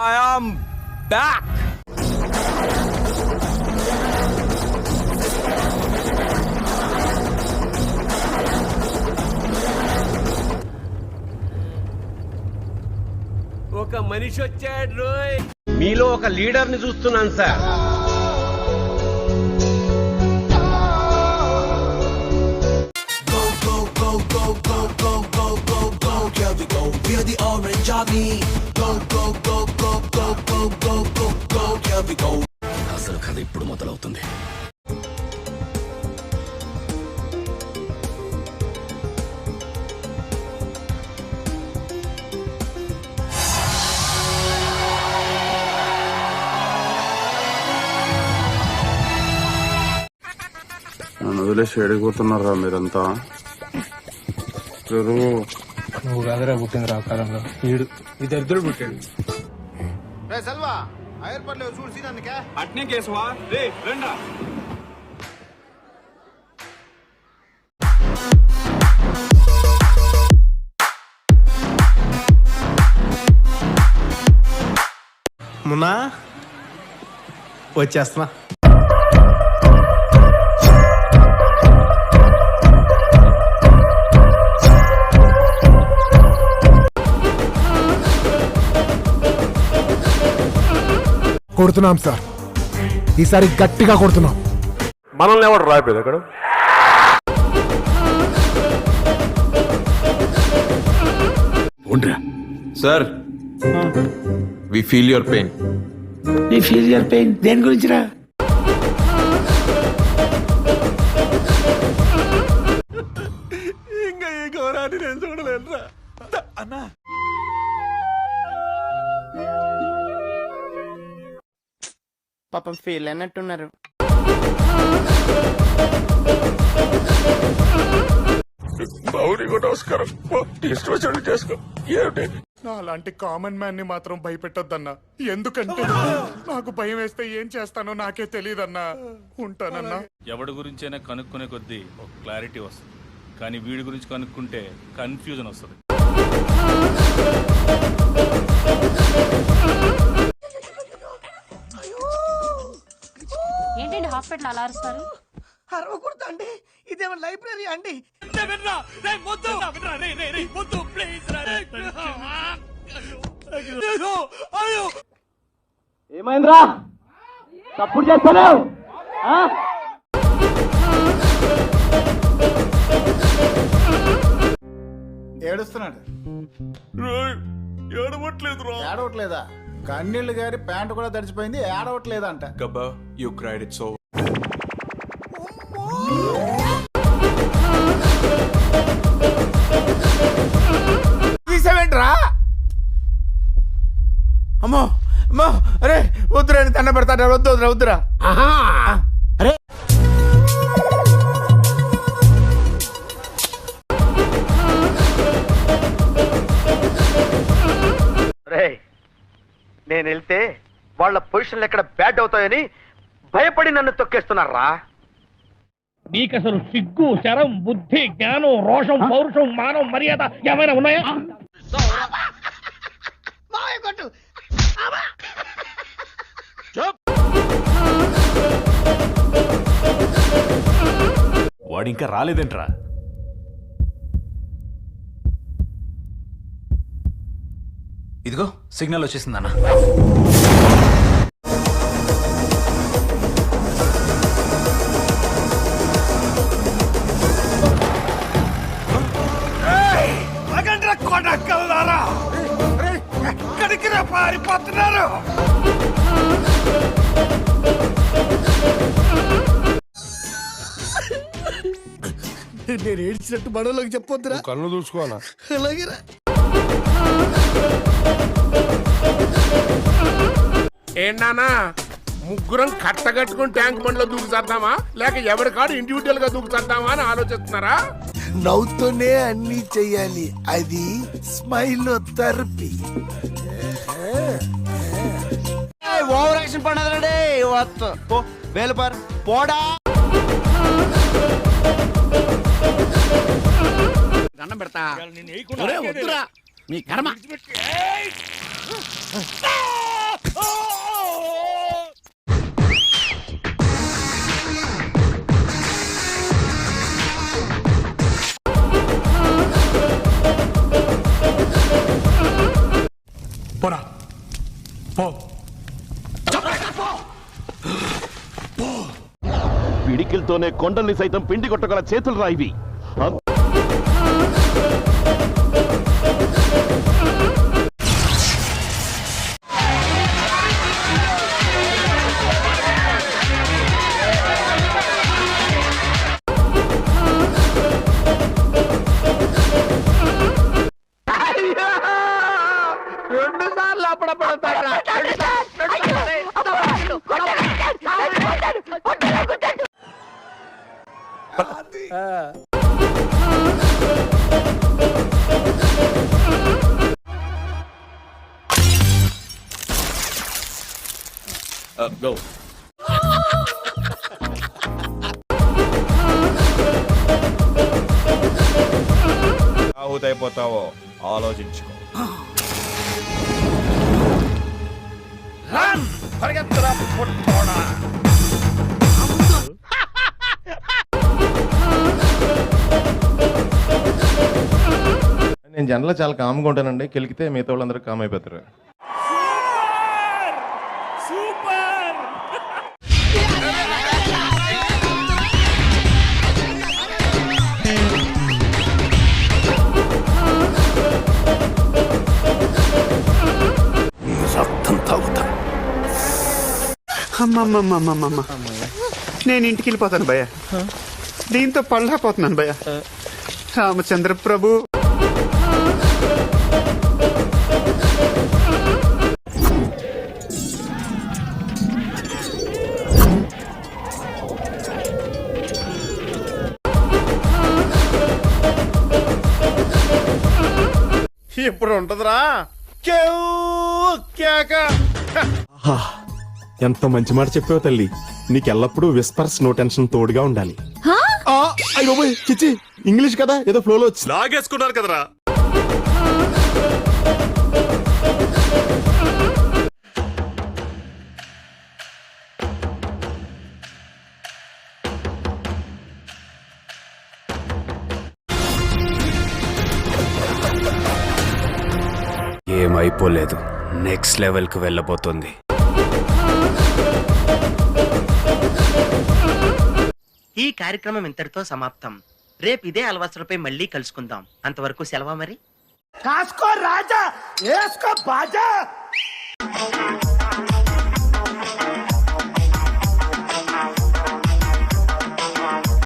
I am back. ఒక మనిషి వచ్చాడు రోయ్. మీలో ఒక లీడర్ ని చూస్తున్నాను sir. We're the orange army. Go, go, go, go, go, go, go, go, go, here we go. అసలు కథ ఇప్పుడు మొదలవుతుంది. నన్ను వదిలేసి ఎడిగిపోతున్నారా మీరంతా? నువ్వు కాదురా పుట్టింది రా కాలంలో వీడు ఇద్దరు పుట్టాడు. అట్నే కేసువా రే రండా. మున్నా వచ్చేస్తున్నా. కొడుతున్నాం సార్, ఈసారి గట్టిగా కొడుతున్నాం. మనల్ని ఎవరు రాయిపోయింది అక్కడ? Sir we feel your pain. నీ ఫీల్ యువర్ పెయిన్ దేని గురించి రా? ఇంకా ఈ ఘోరాన్ని నేను చూడలేనురా అన్నా. పాపం ఫీల్ అయినట్టున్నారు. అలాంటి కామన్ మ్యాన్ ని మాత్రం భయపెట్టొద్దన్నా. ఎందుకంటే నాకు భయం వేస్తే ఏం చేస్తానో నాకే తెలియదన్నా. ఉంటానన్నా. ఎవడి గురించైనా కనుక్కునే కొద్దీ ఒక క్లారిటీ వస్తుంది, కానీ వీడి గురించి కనుక్కుంటే కన్ఫ్యూజన్ వస్తుంది. ఏంటండి హాస్పిటల్ అలా అరుస్తారు? అరవకూడదు అండి, ఇదేమో లైబ్రరీ అండి. ఏమైందిరా తప్పుడు చేస్తాను? ఏడుస్తున్నాడు. ఏడవట్లేదా? కన్నీళ్లు గారి ప్యాంటు కూడా తడిచిపోయింది, ఏడవట్లేదంట. గబ్బా యు క్రైడ్ ఇట్ సో. తీసేవేంట్రా? అమ్మో అమ్మో, అరే వద్దురా, దండ పెడతాడు. వద్దు వద్దురా వద్దురా. అరే నేను వెళ్తే వాళ్ళ పొజిషన్లు ఎక్కడ బ్యాడ్ అవుతాయని భయపడి నన్ను తొక్కేస్తున్నారా? నీకసలు సిగ్గు, శరం, బుద్ధి, జ్ఞానం, రోషం, పౌరుషం, మానం, మర్యాద ఏమైనా ఉన్నాయా? వాడు ఇంకా రాలేదేంట్రా? ఇదిగో సిగ్నల్ వచ్చేసిందన్నా. ఎక్కడికి రా పారిపోతున్నారు? నేను ఏడ్చినట్టు మనలోకి చెప్పొద్దురా. కళ్ళు చూసుకోనా? అలాగేరా. ఏంటన్నా ముగ్గురం కట్టగట్టుకుని ట్యాంక్ బండ్లో దూకుచేద్దామా, లేక ఎవరి కాడు ఇండివిజువల్ గా దూకుచేద్దామా అని ఆలోచిస్తున్నారా? నవ్వుతూనే అన్ని చెయ్యాలి, అది స్మైల్ థెరపీ. ఓవర్ యాక్షన్ పడదండి. వేలు పార్ పోడా. దండం పెడతా. వద్దురా, నీ కర్మ. పోరా పో. పిడికిల్తోనే కొండల్ని సైతం పిండి కొట్టగల చేతులు రా ఇవి. రెండు సార్లు అప్పుడప్పుడు గో. అయిపోతావో ఆలోచించుకో. పరిగెత్తరా పుట్టోడా. నేను జనరల్ చాలా కామ్గా ఉంటానండి, కెలికితే మిగతా వాళ్ళందరూ కామ్ అయిపోతారు. రక్తం తాగుతా. అమ్మమ్మమ్మమ్మమ్మ, నేను ఇంటికి వెళ్ళిపోతాను భయ్య. దీంతో పళ్ళపోతున్నాను భయ్య. రామచంద్ర ప్రభు. ఇప్పుడు ఉంటదిరా ఎంత మంచి మాట చెప్పావు తల్లి. నీకెల్లప్పుడూ విస్పర్స్ నో టెన్షన్ తోడుగా ఉండాలి. అయ్యో చిచ్చి, ఇంగ్లీష్ కదా ఏదో ఫ్లోలో వచ్చి లాగేసుకున్నారు కదరా. ఏమైపోలేదు, నెక్స్ట్ లెవెల్ కు వెళ్ళబోతుంది. ఈ కార్యక్రమం ఇంతటితో సమాప్తం. రేపు ఇదే అలవాసులపై మళ్ళీ కలుసుకుందాం. అంతవరకు సెలవా మరి. కాసుకో రాజా, వేసుకో బాజా.